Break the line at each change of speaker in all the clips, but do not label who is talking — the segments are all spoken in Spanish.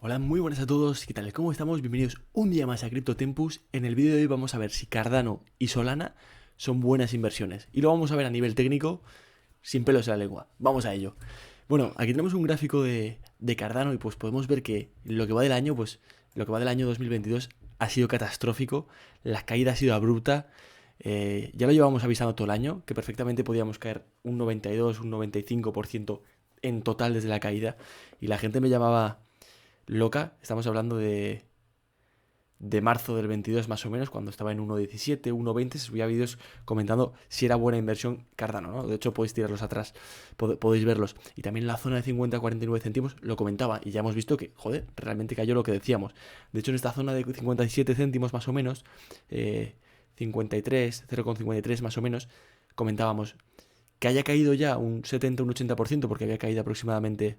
Hola, muy buenas a todos, ¿qué tal? ¿Cómo estamos? Bienvenidos un día más a CryptoTempus. En el vídeo de hoy vamos a ver si Cardano y Solana son buenas inversiones. Y lo vamos a ver a nivel técnico, sin pelos en la lengua. Vamos a ello. Bueno, aquí tenemos un gráfico de Cardano y pues podemos ver que lo que va del año, pues lo que va del año 2022 ha sido catastrófico. La caída ha sido abrupta. Ya lo llevamos avisando todo el año, que perfectamente podíamos caer un 92, un 95% en total desde la caída. Y la gente me llamaba loca. Estamos hablando de marzo del 22 más o menos, cuando estaba en 1.17, 1.20, se subía vídeos comentando si era buena inversión Cardano, ¿no? De hecho podéis tirarlos atrás, podéis verlos. Y también en la zona de 50 a 49 céntimos lo comentaba y ya hemos visto que, joder, realmente cayó lo que decíamos. De hecho en esta zona de 57 céntimos más o menos, 53, 0,53 más o menos, comentábamos que haya caído ya un 70, un 80%, porque había caído aproximadamente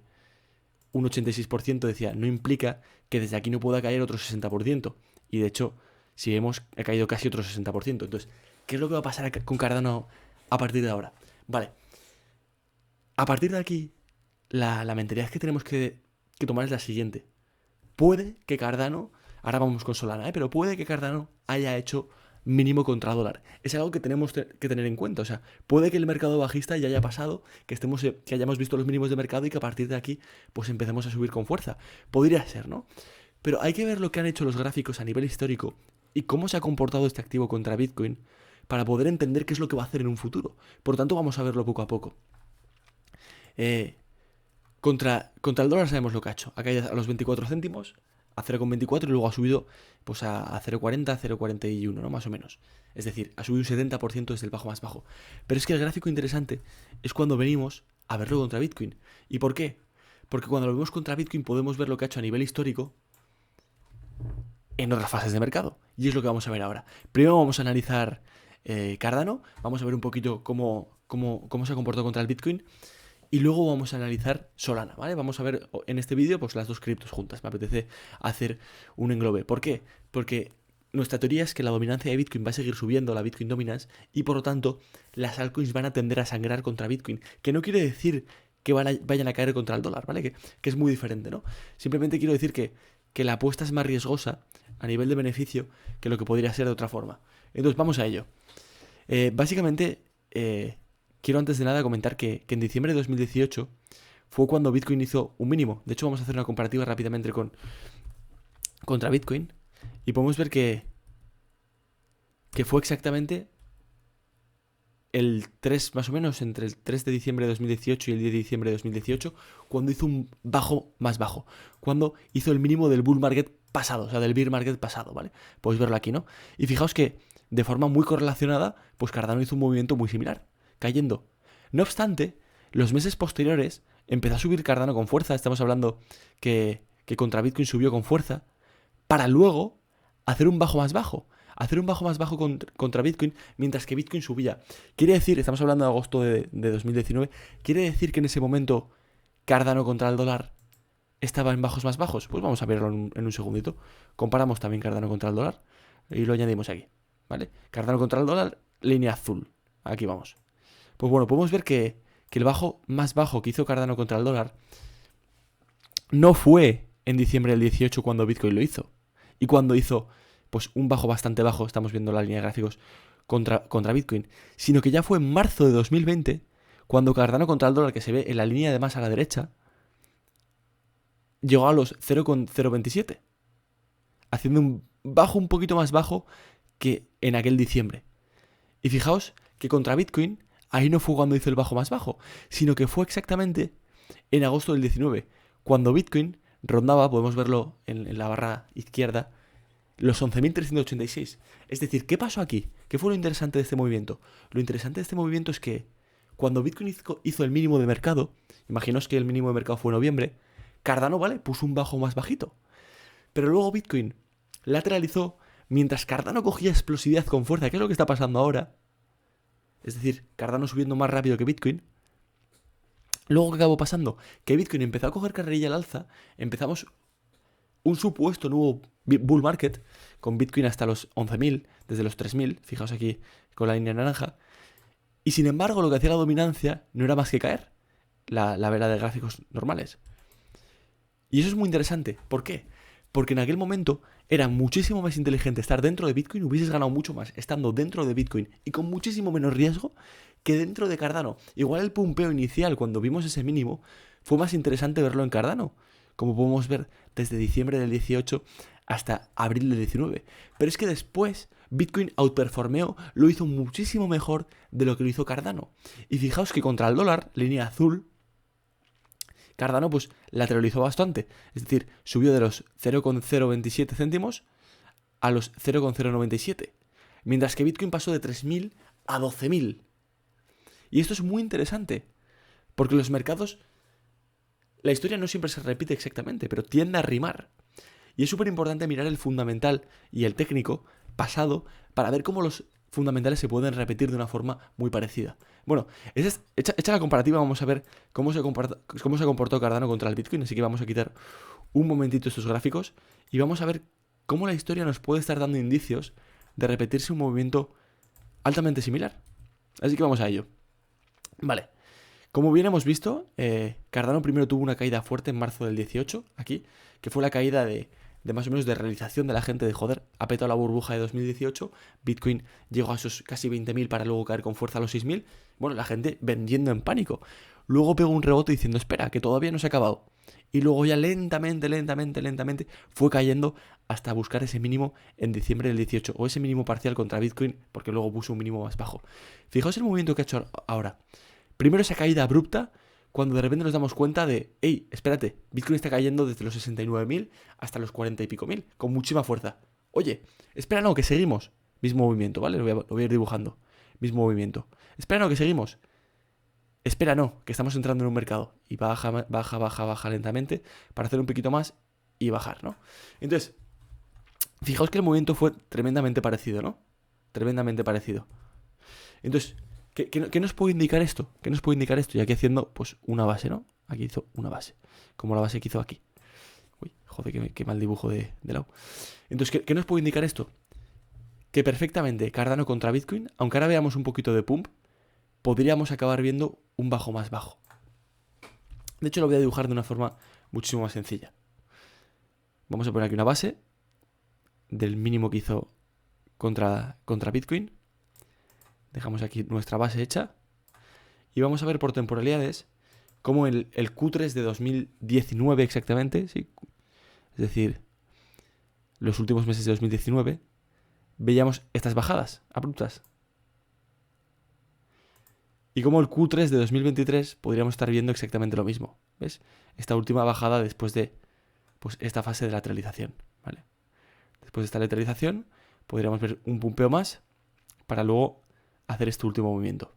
un 86%, decía, no implica que desde aquí no pueda caer otro 60%. Y de hecho, si vemos, ha caído casi otro 60%. Entonces, ¿qué es lo que va a pasar con Cardano a partir de ahora? Vale, a partir de aquí, la mentalidad que tenemos que tomar es la siguiente. Puede que Cardano, ahora vamos con Solana, pero puede que Cardano haya hecho mínimo contra dólar. Es algo que tenemos que tener en cuenta. O sea, puede que el mercado bajista ya haya pasado, que hayamos visto los mínimos de mercado y que a partir de aquí pues empecemos a subir con fuerza. Podría ser, ¿no? Pero hay que ver lo que han hecho los gráficos a nivel histórico y cómo se ha comportado este activo contra Bitcoin para poder entender qué es lo que va a hacer en un futuro. Por tanto, vamos a verlo poco a poco. Contra el dólar sabemos lo que ha hecho. Ha caído a los 24 céntimos, a 0,24 y luego ha subido pues a 0,40, 0,41, ¿no? Más o menos. Es decir, ha subido un 70% desde el bajo más bajo. Pero es que el gráfico interesante es cuando venimos a verlo contra Bitcoin. ¿Y por qué? Porque cuando lo vemos contra Bitcoin podemos ver lo que ha hecho a nivel histórico en otras fases de mercado. Y es lo que vamos a ver ahora. Primero vamos a analizar Cardano, vamos a ver un poquito cómo se ha comportado contra el Bitcoin. Y luego vamos a analizar Solana, ¿vale? Vamos a ver en este vídeo pues las dos criptos juntas. Me apetece hacer un englobe. ¿Por qué? Porque nuestra teoría es que la dominancia de Bitcoin va a seguir subiendo, la Bitcoin Dominance, y por lo tanto las altcoins van a tender a sangrar contra Bitcoin. Que no quiere decir que vayan a caer contra el dólar, ¿vale? Que es muy diferente, ¿no? Simplemente quiero decir que la apuesta es más riesgosa a nivel de beneficio que lo que podría ser de otra forma. Entonces vamos a ello. Básicamente, quiero antes de nada comentar que en diciembre de 2018 fue cuando Bitcoin hizo un mínimo. De hecho, vamos a hacer una comparativa rápidamente contra Bitcoin. Y podemos ver que fue exactamente el 3, más o menos, entre el 3 de diciembre de 2018 y el 10 de diciembre de 2018, cuando hizo un bajo más bajo. Cuando hizo el mínimo del bull market pasado, o sea, del bear market pasado, ¿vale? Podéis verlo aquí, ¿no? Y fijaos que de forma muy correlacionada, pues Cardano hizo un movimiento muy similar, cayendo. No obstante, los meses posteriores empezó a subir Cardano con fuerza. Estamos hablando que contra Bitcoin subió con fuerza, para luego hacer un bajo más bajo. Hacer un bajo más bajo contra Bitcoin, mientras que Bitcoin subía. Quiere decir, estamos hablando de agosto de 2019, quiere decir que en ese momento Cardano contra el dólar estaba en bajos más bajos. Pues vamos a verlo en un segundito. Comparamos también Cardano contra el dólar y lo añadimos aquí, ¿vale? Cardano contra el dólar, línea azul. Aquí vamos. Pues bueno, podemos ver que el bajo más bajo que hizo Cardano contra el dólar no fue en diciembre del 18 cuando Bitcoin lo hizo. Y cuando hizo pues un bajo bastante bajo, estamos viendo la línea de gráficos contra Bitcoin, sino que ya fue en marzo de 2020 cuando Cardano contra el dólar, que se ve en la línea de más a la derecha, llegó a los 0,027, haciendo un bajo un poquito más bajo que en aquel diciembre. Y fijaos que contra Bitcoin ahí no fue cuando hizo el bajo más bajo, sino que fue exactamente en agosto del 19, cuando Bitcoin rondaba, podemos verlo en la barra izquierda, los 11.386. Es decir, ¿qué pasó aquí? ¿Qué fue lo interesante de este movimiento? Lo interesante de este movimiento es que cuando Bitcoin hizo el mínimo de mercado, imaginaos que el mínimo de mercado fue en noviembre, Cardano, ¿vale? Puso un bajo más bajito. Pero luego Bitcoin lateralizó mientras Cardano cogía explosividad con fuerza. ¿Qué es lo que está pasando ahora? Es decir, Cardano subiendo más rápido que Bitcoin. Luego, ¿qué acabó pasando? Que Bitcoin empezó a coger carrerilla al alza, empezamos un supuesto nuevo bull market, con Bitcoin hasta los 11.000, desde los 3.000, fijaos aquí con la línea naranja, y sin embargo lo que hacía la dominancia no era más que caer, la vela de gráficos normales. Y eso es muy interesante. ¿Por qué? Porque en aquel momento era muchísimo más inteligente estar dentro de Bitcoin, hubieses ganado mucho más estando dentro de Bitcoin y con muchísimo menos riesgo que dentro de Cardano. Igual el pumpeo inicial, cuando vimos ese mínimo, fue más interesante verlo en Cardano, como podemos ver desde diciembre del 18 hasta abril del 19. Pero es que después Bitcoin outperformeó, lo hizo muchísimo mejor de lo que lo hizo Cardano. Y fijaos que contra el dólar, línea azul, Cardano pues lateralizó bastante. Es decir, subió de los 0,027 céntimos a los 0,097. Mientras que Bitcoin pasó de 3.000 a 12.000. Y esto es muy interesante. Porque los mercados, la historia no siempre se repite exactamente, pero tiende a rimar. Y es súper importante mirar el fundamental y el técnico pasado para ver cómo los fundamentales se pueden repetir de una forma muy parecida. Bueno, hecha la comparativa, vamos a ver cómo se comportó Cardano contra el Bitcoin. Así que vamos a quitar un momentito estos gráficos y vamos a ver cómo la historia nos puede estar dando indicios de repetirse un movimiento altamente similar. Así que vamos a ello. Vale. Como bien hemos visto, Cardano primero tuvo una caída fuerte en marzo del 18, aquí, que fue la caída de más o menos de realización de la gente de joder, ha petado la burbuja de 2018, Bitcoin llegó a esos casi 20.000 para luego caer con fuerza a los 6.000, bueno, la gente vendiendo en pánico. Luego pegó un rebote diciendo, espera, que todavía no se ha acabado. Y luego ya lentamente fue cayendo hasta buscar ese mínimo en diciembre del 18, o ese mínimo parcial contra Bitcoin, porque luego puso un mínimo más bajo. Fijaos el movimiento que ha hecho ahora. Primero esa caída abrupta, cuando de repente nos damos cuenta de, hey, espérate, Bitcoin está cayendo desde los 69.000 hasta los 40 y pico mil, con muchísima fuerza. Oye, espera, no, que seguimos. Mismo movimiento, ¿vale? Lo voy a ir dibujando. Mismo movimiento. Espera, no, que seguimos. Espera, no, que estamos entrando en un mercado. Y baja lentamente para hacer un poquito más y bajar, ¿no? Entonces, fijaos que el movimiento fue tremendamente parecido, ¿no? Tremendamente parecido. Entonces, ¿qué nos puede indicar esto? ¿Qué nos puede indicar esto? Y aquí haciendo, pues, una base, ¿no? Aquí hizo una base. Como la base que hizo aquí. Uy, joder, qué mal dibujo de lado. Entonces, ¿qué nos puede indicar esto? Que perfectamente Cardano contra Bitcoin, aunque ahora veamos un poquito de pump, podríamos acabar viendo un bajo más bajo. De hecho, lo voy a dibujar de una forma muchísimo más sencilla. Vamos a poner aquí una base del mínimo que hizo contra Bitcoin. Dejamos aquí nuestra base hecha. Y vamos a ver por temporalidades cómo el Q3 de 2019 exactamente, ¿sí? Es decir, los últimos meses de 2019, veíamos estas bajadas abruptas. Y como el Q3 de 2023 podríamos estar viendo exactamente lo mismo. ¿Ves? Esta última bajada después de pues, esta fase de lateralización. ¿Vale? Después de esta lateralización podríamos ver un pumpeo más para luego hacer este último movimiento.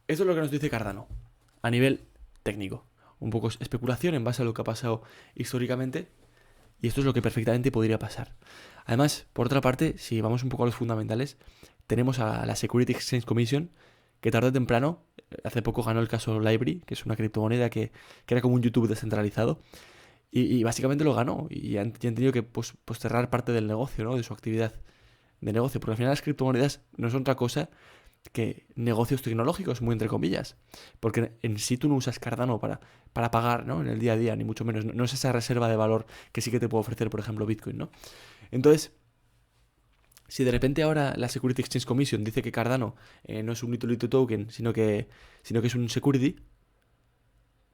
Esto es lo que nos dice Cardano a nivel técnico. Un poco especulación en base a lo que ha pasado históricamente. Y esto es lo que perfectamente podría pasar. Además, por otra parte, si vamos un poco a los fundamentales, tenemos a la Securities Exchange Commission, que tarde o temprano, hace poco ganó el caso Library, que es una criptomoneda que era como un YouTube descentralizado, y básicamente lo ganó, y han tenido que pues cerrar parte del negocio, ¿no? De su actividad de negocio, porque al final las criptomonedas no son otra cosa que negocios tecnológicos, muy entre comillas, porque en sí tú no usas Cardano para pagar, ¿no? En el día a día, ni mucho menos, no es esa reserva de valor que sí que te puede ofrecer, por ejemplo, Bitcoin, ¿no? Entonces, si de repente ahora la Security Exchange Commission dice que Cardano no es un utility token, sino que es un security,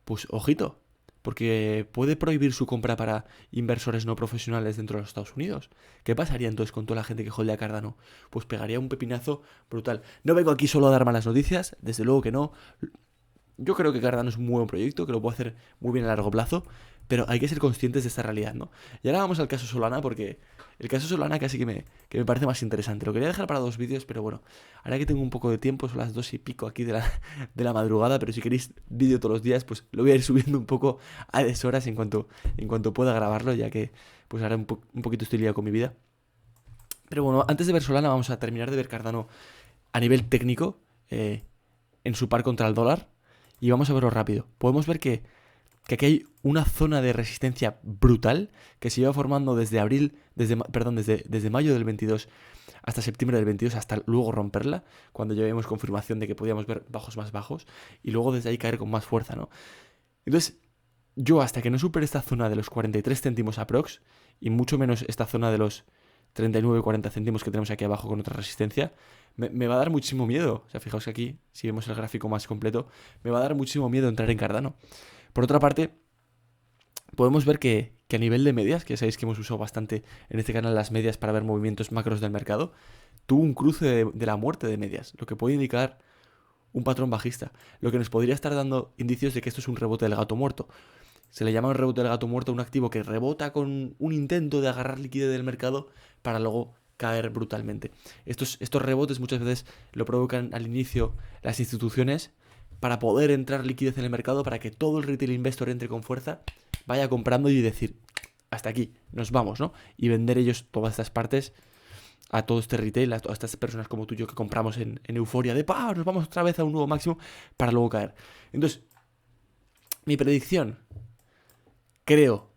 pues ojito, porque puede prohibir su compra para inversores no profesionales dentro de los Estados Unidos. ¿Qué pasaría entonces con toda la gente que holdea Cardano? Pues pegaría un pepinazo brutal. No vengo aquí solo a dar malas noticias, desde luego que no. Yo creo que Cardano es un muy buen proyecto, que lo puede hacer muy bien a largo plazo, pero hay que ser conscientes de esta realidad, ¿no? Y ahora vamos al caso Solana, porque el caso Solana casi que me parece más interesante. Lo quería dejar para 2 vídeos, pero bueno, ahora que tengo un poco de tiempo, son las 2 y pico aquí de la madrugada, pero si queréis vídeo todos los días, pues lo voy a ir subiendo un poco a deshoras en cuanto pueda grabarlo, ya que pues ahora un poquito estoy liado con mi vida. Pero bueno, antes de ver Solana, vamos a terminar de ver Cardano a nivel técnico, en su par contra el dólar, y vamos a verlo rápido. Podemos ver que aquí hay una zona de resistencia brutal que se lleva formando desde mayo del 22 hasta septiembre del 22, hasta luego romperla, cuando ya vimos confirmación de que podíamos ver bajos más bajos, y luego desde ahí caer con más fuerza, ¿no? Entonces, yo hasta que no supere esta zona de los 43 céntimos aprox, y mucho menos esta zona de los 39-40 céntimos que tenemos aquí abajo con otra resistencia, me va a dar muchísimo miedo. O sea, fijaos que aquí, si vemos el gráfico más completo, me va a dar muchísimo miedo entrar en Cardano. Por otra parte, podemos ver que a nivel de medias, que sabéis que hemos usado bastante en este canal las medias para ver movimientos macros del mercado, tuvo un cruce de la muerte de medias, lo que puede indicar un patrón bajista, lo que nos podría estar dando indicios de que esto es un rebote del gato muerto. Se le llama un rebote del gato muerto a un activo que rebota con un intento de agarrar liquidez del mercado para luego caer brutalmente. Estos rebotes muchas veces lo provocan al inicio las instituciones para poder entrar liquidez en el mercado, para que todo el retail investor entre con fuerza, vaya comprando y decir, hasta aquí, nos vamos, ¿no? Y vender ellos todas estas partes a todo este retail, a todas estas personas como tú y yo que compramos en euforia de ¡pah! Nos vamos otra vez a un nuevo máximo para luego caer. Entonces, mi predicción, creo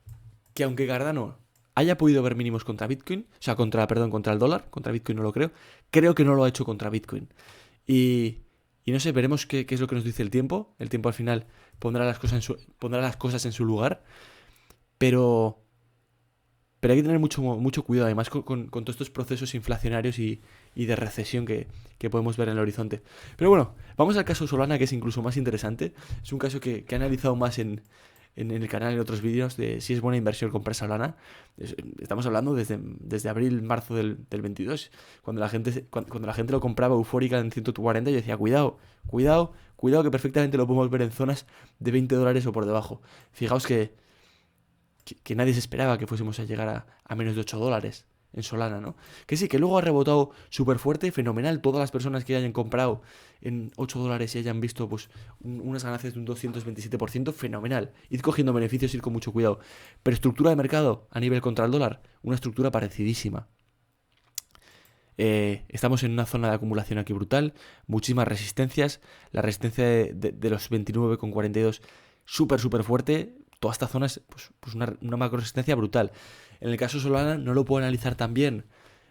que aunque Cardano haya podido ver mínimos contra Bitcoin, o sea, contra el dólar, contra Bitcoin no lo creo que no lo ha hecho contra Bitcoin. Y no sé, veremos qué es lo que nos dice el tiempo. El tiempo al final pondrá las cosas en su lugar, pero hay que tener mucho cuidado, además con todos estos procesos inflacionarios y de recesión que podemos ver en el horizonte. Pero bueno, vamos al caso Solana, que es incluso más interesante. Es un caso que he analizado más en el canal, en otros vídeos, de si es buena inversión comprar Solana. Estamos hablando desde abril, marzo del 22, cuando la gente lo compraba eufórica en 140, yo decía, cuidado, que perfectamente lo podemos ver en zonas de $20 o por debajo. Fijaos que nadie se esperaba que fuésemos a llegar a menos de $8 en Solana, ¿no? Que sí, que luego ha rebotado súper fuerte, fenomenal. Todas las personas que hayan comprado en $8 y hayan visto pues unas ganancias de un 227%, fenomenal. Id cogiendo beneficios, ir con mucho cuidado. Pero estructura de mercado a nivel contra el dólar, una estructura parecidísima. Estamos en una zona de acumulación aquí brutal, muchísimas resistencias. La resistencia de los 29,42 súper fuerte. Toda esta zona es pues una macro resistencia brutal. En el caso Solana no lo puedo analizar tan bien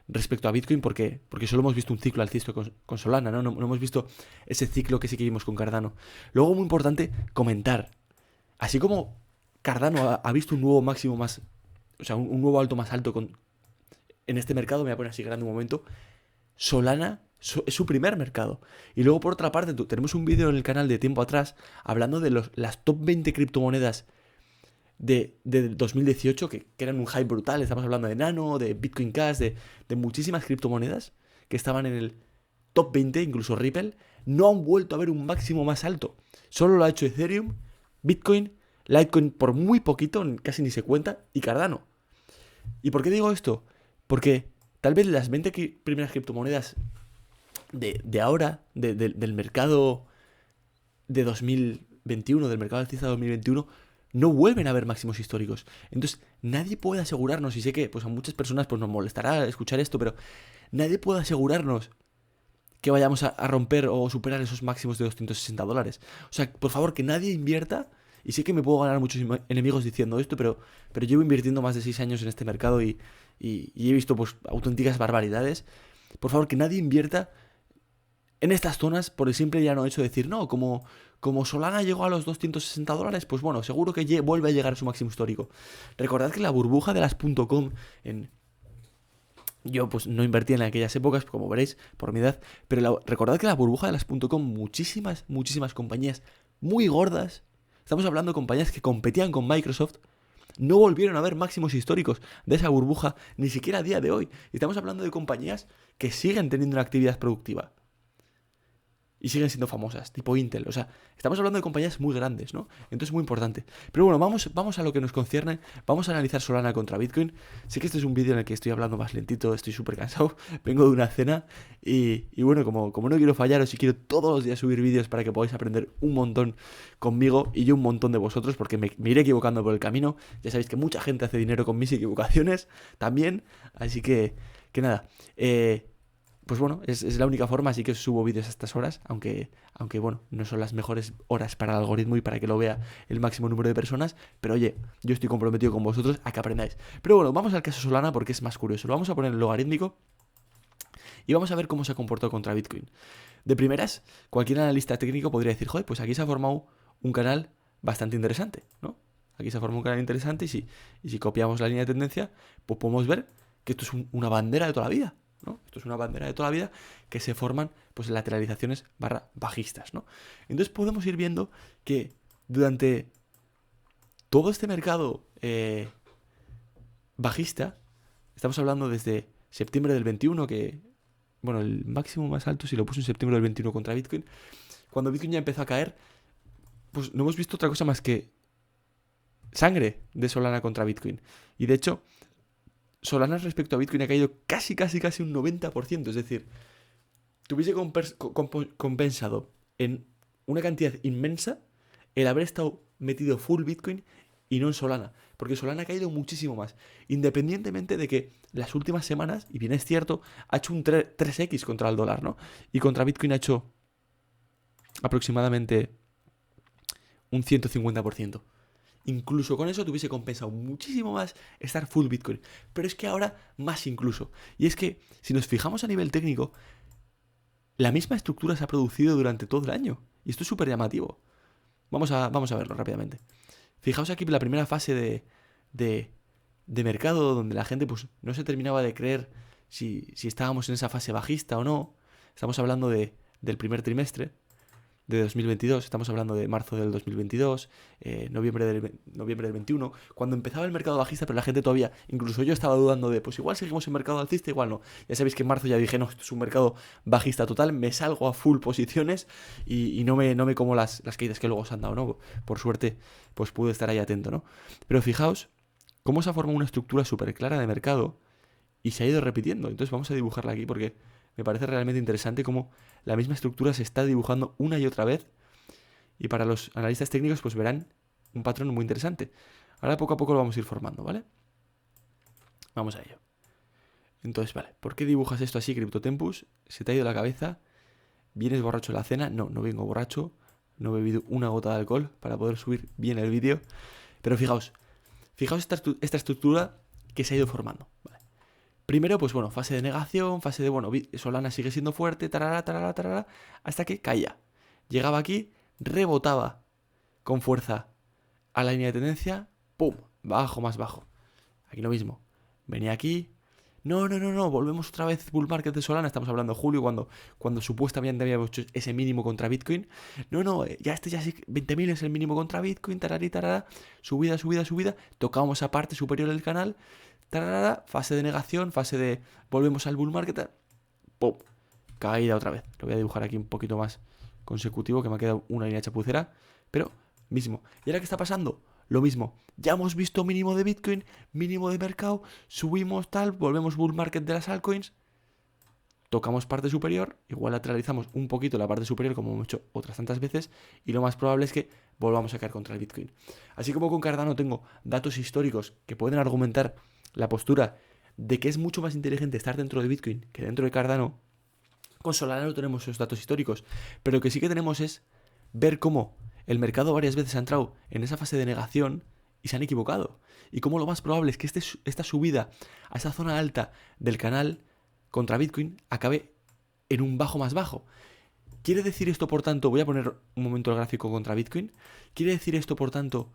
respecto a Bitcoin porque solo hemos visto un ciclo alcista con Solana, ¿no? No hemos visto ese ciclo que sí que vimos con Cardano. Luego, muy importante, comentar. Así como Cardano ha visto un nuevo máximo más, o sea, un nuevo alto más alto en este mercado, me voy a poner así grande un momento, Solana es su primer mercado. Y luego, por otra parte, tenemos un vídeo en el canal de tiempo atrás hablando de las top 20 criptomonedas de 2018, que eran un hype brutal. Estamos hablando de Nano, de Bitcoin Cash, de muchísimas criptomonedas que estaban en el top 20, incluso Ripple. No han vuelto a ver un máximo más alto. Solo lo ha hecho Ethereum, Bitcoin, Litecoin por muy poquito, casi ni se cuenta, y Cardano. ¿Y por qué digo esto? Porque tal vez las 20 primeras criptomonedas de ahora, del mercado de 2021, del mercado alcista de 2021, no vuelven a ver máximos históricos. Entonces, nadie puede asegurarnos, y sé que pues a muchas personas pues nos molestará escuchar esto, pero nadie puede asegurarnos que vayamos a romper o superar esos máximos de $260. O sea, por favor, que nadie invierta, y sé que me puedo ganar muchos enemigos diciendo esto, pero llevo invirtiendo más de 6 años en este mercado y he visto pues auténticas barbaridades. Por favor, que nadie invierta en estas zonas por el simple y llano hecho de decir, no, como Solana llegó a los $260, pues bueno, seguro que vuelve a llegar a su máximo histórico. Recordad que la burbuja de las .com yo pues no invertí en aquellas épocas, como veréis, por mi edad, pero recordad que la burbuja de las .com, muchísimas compañías muy gordas, estamos hablando de compañías que competían con Microsoft, no volvieron a ver máximos históricos de esa burbuja, ni siquiera a día de hoy. Y estamos hablando de compañías que siguen teniendo una actividad productiva y siguen siendo famosas, tipo Intel. O sea, estamos hablando de compañías muy grandes, ¿no? Entonces es muy importante. Pero bueno, vamos a lo que nos concierne. Vamos a analizar Solana contra Bitcoin. Sé que este es un vídeo en el que estoy hablando más lentito, estoy súper cansado. Vengo de una cena y bueno, como no quiero fallaros y quiero todos los días subir vídeos para que podáis aprender un montón conmigo y yo un montón de vosotros, porque me iré equivocando por el camino. Ya sabéis que mucha gente hace dinero con mis equivocaciones también. Así que nada, pues bueno, es la única forma, así que subo vídeos a estas horas, aunque bueno, no son las mejores horas para el algoritmo y para que lo vea el máximo número de personas, pero oye, yo estoy comprometido con vosotros a que aprendáis. Pero bueno, vamos al caso Solana porque es más curioso. Lo vamos a poner en logarítmico y vamos a ver cómo se ha comportado contra Bitcoin. De primeras, cualquier analista técnico podría decir, joder, pues aquí se ha formado un canal bastante interesante, ¿no? Aquí se forma un canal interesante y si copiamos la línea de tendencia, pues podemos ver que esto es una bandera de toda la vida, ¿no? Esto es una bandera de toda la vida que se forman pues lateralizaciones barra bajistas, ¿no? Entonces podemos ir viendo que durante todo este mercado bajista, estamos hablando desde septiembre del 21, que, bueno, el máximo más alto si lo puse en septiembre del 21 contra Bitcoin, cuando Bitcoin ya empezó a caer, pues no hemos visto otra cosa más que sangre de Solana contra Bitcoin. Y de hecho, Solana respecto a Bitcoin ha caído casi un 90%. Es decir, tuviese compensado en una cantidad inmensa el haber estado metido full Bitcoin y no en Solana. Porque Solana ha caído muchísimo más. Independientemente de que las últimas semanas, y bien es cierto, ha hecho un 3x contra el dólar, ¿no? Y contra Bitcoin ha hecho aproximadamente un 150%. Incluso con eso te hubiese compensado muchísimo más estar full Bitcoin. Pero es que ahora más incluso. Y es que si nos fijamos a nivel técnico, la misma estructura se ha producido durante todo el año. Y esto es súper llamativo. Vamos a verlo rápidamente. Fijaos aquí la primera fase de mercado donde la gente pues no se terminaba de creer si estábamos en esa fase bajista o no. Estamos hablando del primer trimestre de 2022, estamos hablando de marzo del 2022, noviembre del 21, cuando empezaba el mercado bajista, pero la gente todavía, incluso yo estaba dudando de, pues igual seguimos en mercado alcista, igual no. Ya sabéis que en marzo ya dije, no, esto es un mercado bajista total, me salgo a full posiciones y no me como las caídas que luego se han dado, ¿no? Por suerte, pues pude estar ahí atento, ¿no? Pero fijaos cómo se ha formado una estructura súper clara de mercado y se ha ido repitiendo. Entonces vamos a dibujarla aquí porque me parece realmente interesante cómo la misma estructura se está dibujando una y otra vez. Y para los analistas técnicos pues verán un patrón muy interesante. Ahora poco a poco lo vamos a ir formando, ¿vale? Vamos a ello. Entonces, vale, ¿por qué dibujas esto así, CryptoTempus? ¿Se te ha ido la cabeza? ¿Vienes borracho de la cena? No, no vengo borracho. No he bebido una gota de alcohol para poder subir bien el vídeo. Pero fijaos esta estructura que se ha ido formando, ¿vale? Primero, pues bueno, fase de negación, fase de, bueno, Solana sigue siendo fuerte, tarara, hasta que caía. Llegaba aquí, rebotaba con fuerza a la línea de tendencia, ¡pum! Bajo, más bajo. Aquí lo mismo. Venía aquí. No, volvemos otra vez bull market de Solana. Estamos hablando de julio, cuando supuestamente habíamos hecho ese mínimo contra Bitcoin. No, ya sí, 20.000 es el mínimo contra Bitcoin, tarara, subida. Tocamos a parte superior del canal. Fase de negación, fase de volvemos al bull market, ¡pum! Caída otra vez. Lo voy a dibujar aquí un poquito más consecutivo, que me ha quedado una línea chapucera, pero mismo. ¿Y ahora qué está pasando? Lo mismo. Ya hemos visto mínimo de Bitcoin, mínimo de mercado, subimos tal, volvemos bull market de las altcoins, tocamos parte superior, igual lateralizamos un poquito la parte superior como hemos hecho otras tantas veces, y lo más probable es que volvamos a caer contra el Bitcoin. Así como con Cardano tengo datos históricos que pueden argumentar la postura de que es mucho más inteligente estar dentro de Bitcoin que dentro de Cardano, con Solana no tenemos esos datos históricos, pero lo que sí que tenemos es ver cómo el mercado varias veces ha entrado en esa fase de negación y se han equivocado. Y cómo lo más probable es que esta subida a esa zona alta del canal contra Bitcoin acabe en un bajo más bajo. ¿Quiere decir esto, por tanto, voy a poner un momento el gráfico contra Bitcoin? ¿Quiere decir esto, por tanto,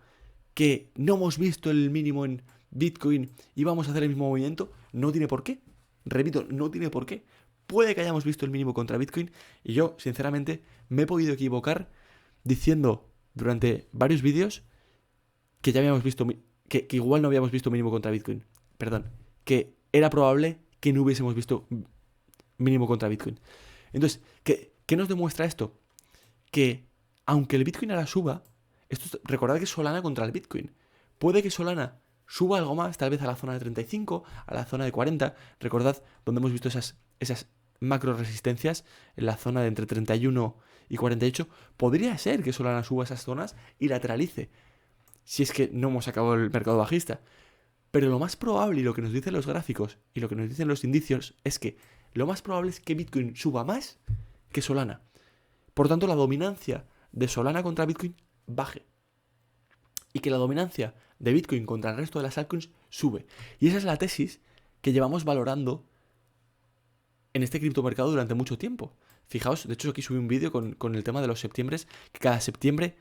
que no hemos visto el mínimo en Bitcoin y vamos a hacer el mismo movimiento? No tiene por qué. Repito, no tiene por qué. Puede que hayamos visto el mínimo contra Bitcoin y yo, sinceramente, me he podido equivocar diciendo durante varios vídeos que ya habíamos visto, que igual no habíamos visto mínimo contra Bitcoin. Perdón, que era probable que no hubiésemos visto mínimo contra Bitcoin. Entonces, ¿qué nos demuestra esto? Que aunque el Bitcoin ahora suba, recordad que es Solana contra el Bitcoin. Puede que Solana suba algo más, tal vez a la zona de 35, a la zona de 40. Recordad donde hemos visto esas macro resistencias en la zona de entre 31 y 48. Podría ser que Solana suba esas zonas y lateralice, si es que no hemos acabado el mercado bajista. Pero lo más probable, y lo que nos dicen los gráficos y lo que nos dicen los indicios, es que lo más probable es que Bitcoin suba más que Solana. Por tanto, la dominancia de Solana contra Bitcoin baje. Y que la dominancia de Bitcoin contra el resto de las altcoins sube. Y esa es la tesis que llevamos valorando en este criptomercado durante mucho tiempo. Fijaos, de hecho aquí subí un vídeo con el tema de los septiembres, que cada septiembre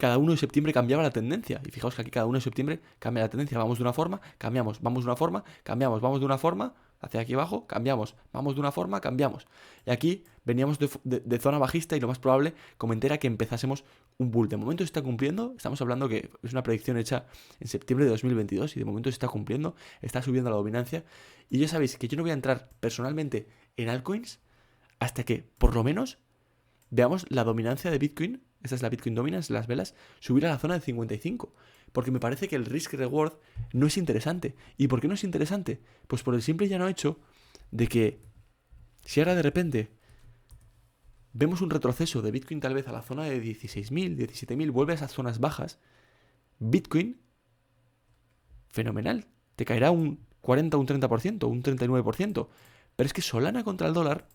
cada 1 de septiembre cambiaba la tendencia. Y fijaos que aquí cada 1 de septiembre cambia la tendencia. Vamos de una forma, cambiamos, vamos de una forma, cambiamos, vamos de una forma, hacia aquí abajo, cambiamos, vamos de una forma, cambiamos. Y aquí veníamos de zona bajista y lo más probable, comenté, era que empezásemos un bull. De momento se está cumpliendo, estamos hablando que es una predicción hecha en septiembre de 2022 y de momento se está cumpliendo, está subiendo la dominancia. Y ya sabéis que yo no voy a entrar personalmente en altcoins hasta que, por lo menos, veamos la dominancia de Bitcoin, esta es la Bitcoin Dominance, las velas, subir a la zona de 55. Porque me parece que el risk-reward no es interesante. ¿Y por qué no es interesante? Pues por el simple y llano hecho de que si ahora de repente vemos un retroceso de Bitcoin tal vez a la zona de 16.000, 17.000, vuelve a esas zonas bajas, Bitcoin, fenomenal, te caerá un 40, un 30%, un 39%. Pero es que Solana contra el dólar,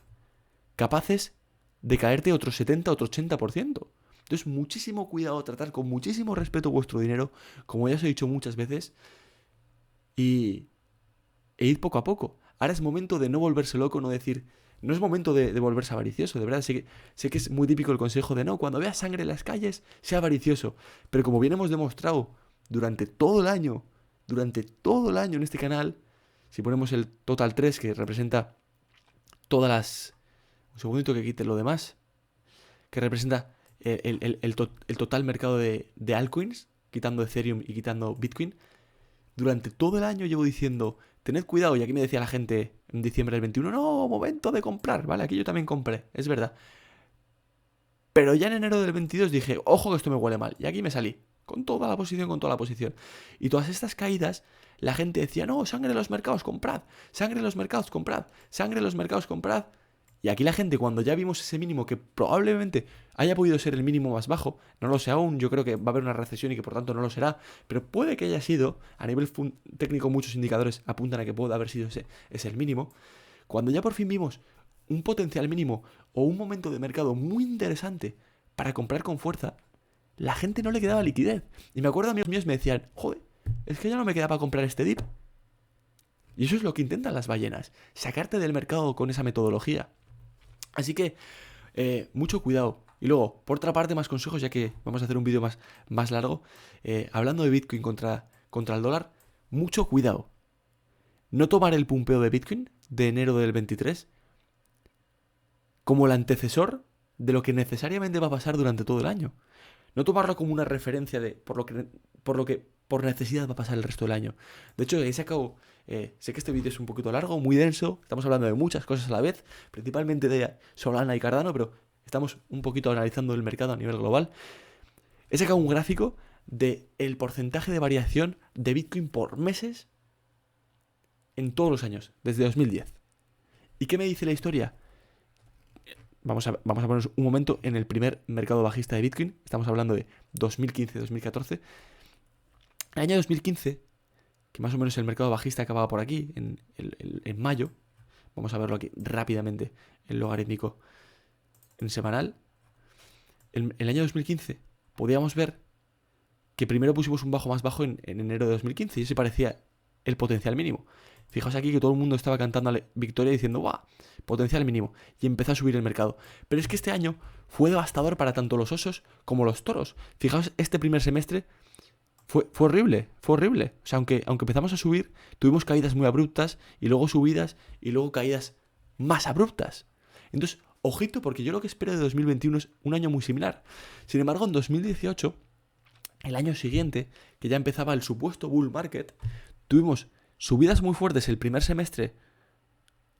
capaces de caerte otro 70, otro 80%. Entonces, muchísimo cuidado, tratar con muchísimo respeto vuestro dinero, como ya os he dicho muchas veces, e ir poco a poco. Ahora es momento de no volverse loco, no decir, no es momento de volverse avaricioso, de verdad. Sé que es muy típico el consejo de no, cuando veas sangre en las calles, sea avaricioso. Pero como bien hemos demostrado durante todo el año en este canal, si ponemos el total 3, que representa todas las... Un segundito que quite lo demás, que representa el total mercado de altcoins, quitando Ethereum y quitando Bitcoin. Durante todo el año llevo diciendo, tened cuidado, y aquí me decía la gente en diciembre del 21, no, momento de comprar, ¿vale? Aquí yo también compré, es verdad. Pero ya en enero del 22 dije, ojo que esto me huele mal, y aquí me salí, con toda la posición. Y todas estas caídas, la gente decía, no, sangre en los mercados, comprad, sangre en los mercados, comprad, sangre en los mercados, comprad. Y aquí la gente, cuando ya vimos ese mínimo, que probablemente haya podido ser el mínimo más bajo, no lo sé aún, yo creo que va a haber una recesión y que por tanto no lo será, pero puede que haya sido, a nivel técnico muchos indicadores apuntan a que puede haber sido ese el mínimo. Cuando ya por fin vimos un potencial mínimo o un momento de mercado muy interesante para comprar con fuerza, la gente no le quedaba liquidez. Y me acuerdo, amigos míos me decían, joder, es que ya no me queda para comprar este dip. Y eso es lo que intentan las ballenas, sacarte del mercado con esa metodología. Así que, mucho cuidado. Y luego, por otra parte, más consejos, ya que vamos a hacer un vídeo más largo. Hablando de Bitcoin contra el dólar, mucho cuidado. No tomar el pumpeo de Bitcoin de enero del 23 como el antecesor de lo que necesariamente va a pasar durante todo el año. No tomarlo como una referencia de por lo que por necesidad va a pasar el resto del año. De hecho, he sacado... sé que este vídeo es un poquito largo, muy denso, estamos hablando de muchas cosas a la vez, principalmente de Solana y Cardano, pero estamos un poquito analizando el mercado a nivel global. He sacado un gráfico de el porcentaje de variación de Bitcoin por meses en todos los años, desde 2010. ¿Y qué me dice la historia? Vamos a ponernos un momento en el primer mercado bajista de Bitcoin. Estamos hablando de 2015-2014. En el año 2015, que más o menos el mercado bajista acababa por aquí, en mayo. Vamos a verlo aquí rápidamente, el logarítmico en semanal. En el año 2015 podíamos ver que primero pusimos un bajo más bajo en enero de 2015 y ese parecía el potencial mínimo. Fijaos aquí que todo el mundo estaba cantando victoria diciendo ¡guau! Potencial mínimo. Y empezó a subir el mercado. Pero es que este año fue devastador para tanto los osos como los toros. Fijaos, este primer semestre fue horrible. O sea, aunque empezamos a subir, tuvimos caídas muy abruptas y luego subidas y luego caídas más abruptas. Entonces, ojito, porque yo lo que espero de 2021 es un año muy similar. Sin embargo, en 2018, el año siguiente, que ya empezaba el supuesto bull market, tuvimos subidas muy fuertes el primer semestre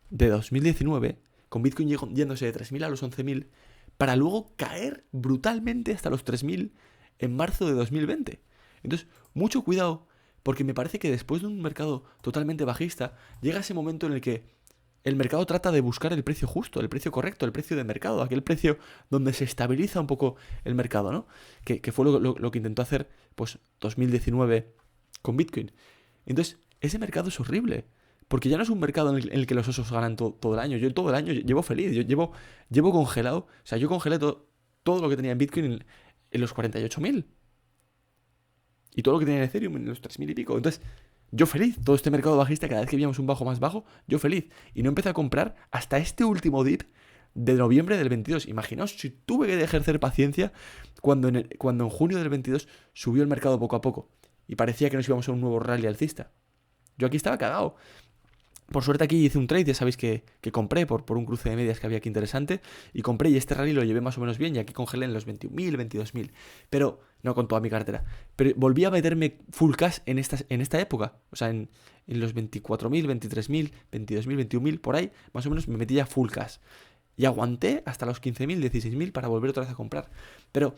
de 2019, con Bitcoin yéndose de 3.000 a los 11.000, para luego caer brutalmente hasta los 3.000 en marzo de 2020. Entonces, mucho cuidado, porque me parece que después de un mercado totalmente bajista, llega ese momento en el que el mercado trata de buscar el precio justo, el precio correcto, el precio de mercado, aquel precio donde se estabiliza un poco el mercado, ¿no? Que fue lo que intentó hacer, pues, 2019 con Bitcoin. Entonces, ese mercado es horrible, porque ya no es un mercado en el que los osos ganan todo el año. Yo todo el año llevo feliz, yo llevo congelado, o sea, yo congelé todo lo que tenía en Bitcoin en los 48.000. Y todo lo que tenía en Ethereum en los 3.000 y pico. Entonces, yo feliz, todo este mercado bajista, cada vez que veíamos un bajo más bajo, yo feliz. Y no empecé a comprar hasta este último dip de noviembre del 22. Imaginaos si tuve que ejercer paciencia cuando en junio del 22 subió el mercado poco a poco y parecía que nos íbamos a un nuevo rally alcista. Yo aquí estaba cagado. Por suerte aquí hice un trade, ya sabéis que compré por un cruce de medias que había aquí interesante, y compré y este rally lo llevé más o menos bien y aquí congelé en los 21.000, 22.000, pero no con toda mi cartera. Pero volví a meterme full cash en esta época, o sea, en los 24.000, 23.000, 22.000, 21.000, por ahí, más o menos me metí ya full cash. Y aguanté hasta los 15.000, 16.000 para volver otra vez a comprar. Pero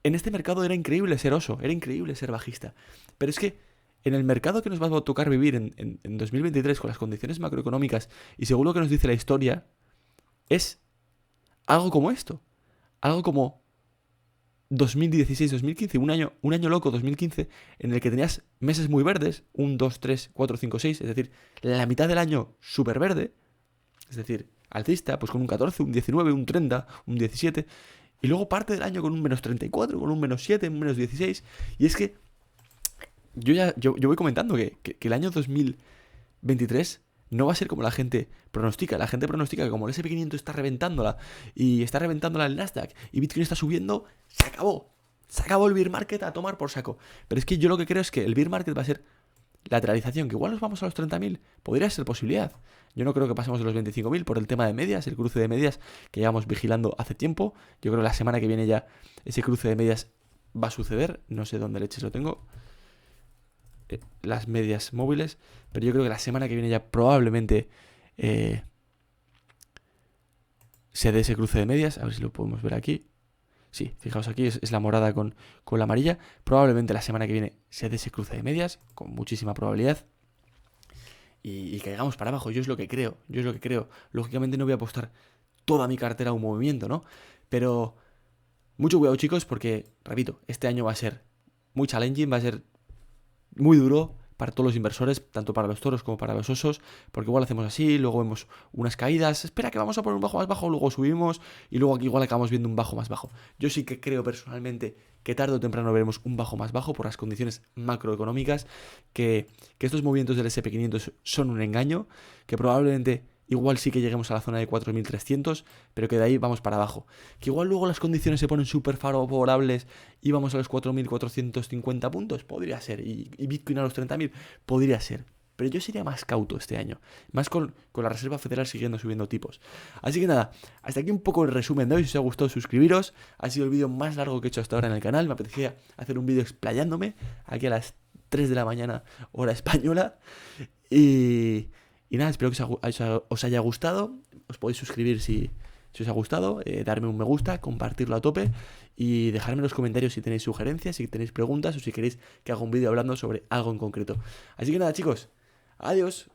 en este mercado era increíble ser oso, era increíble ser bajista. Pero es que en el mercado que nos va a tocar vivir en 2023 con las condiciones macroeconómicas y según lo que nos dice la historia, es algo como esto. Algo como 2016, 2015, un año loco, 2015, en el que tenías meses muy verdes, 1, 2, 3, 4, 5, 6, es decir, la mitad del año súper verde, es decir, alcista, pues con un 14, un 19, un 30, un 17, y luego parte del año con un menos 34, con un menos 7, un menos 16, y es que yo voy comentando que el año 2023 no va a ser como la gente pronostica. La gente pronostica que como el S&P 500 está reventándola y está reventándola el Nasdaq y Bitcoin está subiendo, se acabó. Se acabó el bear market, a tomar por saco. Pero es que yo lo que creo es que el bear market va a ser lateralización, que igual nos vamos a los 30.000. Podría ser posibilidad. Yo no creo que pasemos de los 25.000 por el tema de medias, el cruce de medias que llevamos vigilando hace tiempo. Yo creo que la semana que viene ya ese cruce de medias va a suceder. No sé dónde leches lo tengo, las medias móviles, pero yo creo que la semana que viene ya probablemente se dé ese cruce de medias. A ver si lo podemos ver aquí. Sí, fijaos aquí, es la morada con la amarilla. Probablemente la semana que viene se dé ese cruce de medias, con muchísima probabilidad, y caigamos para abajo. Yo es lo que creo. Lógicamente no voy a apostar toda mi cartera a un movimiento, ¿no? Pero mucho cuidado, chicos, porque, repito, este año va a ser muy challenging, va a ser muy duro para todos los inversores, tanto para los toros como para los osos, porque igual hacemos así, luego vemos unas caídas, espera que vamos a poner un bajo más bajo, luego subimos y luego aquí igual acabamos viendo un bajo más bajo. Yo sí que creo personalmente que tarde o temprano veremos un bajo más bajo por las condiciones macroeconómicas, que estos movimientos del S&P 500 son un engaño, que probablemente igual sí que lleguemos a la zona de 4.300, pero que de ahí vamos para abajo. Que igual luego las condiciones se ponen súper favorables y vamos a los 4.450 puntos, podría ser. Y Bitcoin a los 30.000, podría ser. Pero yo sería más cauto este año. Más con la Reserva Federal siguiendo subiendo tipos. Así que nada, hasta aquí un poco el resumen de hoy. Si os ha gustado, suscribiros. Ha sido el vídeo más largo que he hecho hasta ahora en el canal. Me apetecía hacer un vídeo explayándome aquí a las 3 de la mañana, hora española. Y nada, espero que os haya gustado. Os podéis suscribir si os ha gustado, darme un me gusta, compartirlo a tope y dejarme en los comentarios si tenéis sugerencias, si tenéis preguntas o si queréis que haga un vídeo hablando sobre algo en concreto. Así que nada, chicos, adiós.